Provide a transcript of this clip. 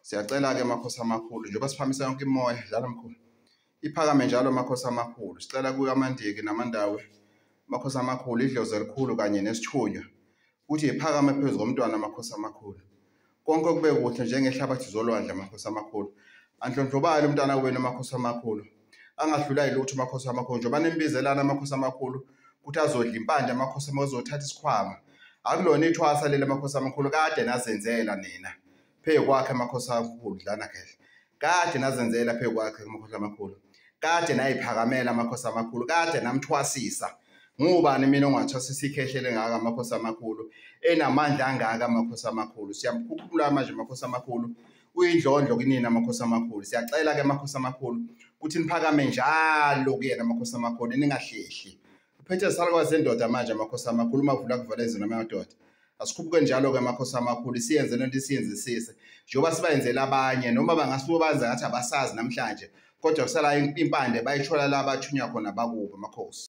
Siyacela-ke makhosi amakhulu njengoba siphakamisa yonke imimoya dlala mkhulu. Iphakame njalo makhosi amakhulu. Sicela kuyo aMandiki naMandawe makhosi amakhulu idlozi elikhulu kanye nesithunywa ukuthi iphakame phezu komntwana makhosi amakhulu. Konke kube kuhle njengehlabathi zolwandle makhosi amakhulu. Andlondlobale umntwana wenu makhosi amakhulu. Angadlula yilutho makhosi amakhulu njengoba nimbizelana makhosi amakhulu ukuthi azodla impande amakhosi azothatha isikhwama. Akulona ithwasa leli makhosi amakhulu kade nazenzela nina. Phezu kwakhe makhosi amakhulu dlana kahle. Kade nazenzela phezu kwakhe makhosi amakhulu. Kade nayiphakamela makhosi amakhulu. Kade namthwasisa. Ngubani mina ongathwasisa ikhehlele ngaka makhosi amakhulu enamandla angaka makhosi amakhulu. Siyamkhuphula manje makhosi amakhulu. Uyindlondlo kunina makhosi amakhulu. Siyacela ke makhosi amakhulu ukuthi niphakame njalo kuyena makhosi amakhulu ningahlehli. Uphethe salukwazi endoda manje makhosi amakhulu mavula kuvala izina amadoda. Asikhuphuke njalo ke makhosi amakhulu siyenze lento isiyenzisise. Njengoba sibayenzela abanye noma bangasuke banza ngathi abasazi namhlanje kodwa kusala impande bayithola la bathunywa khona bakuba makhosi.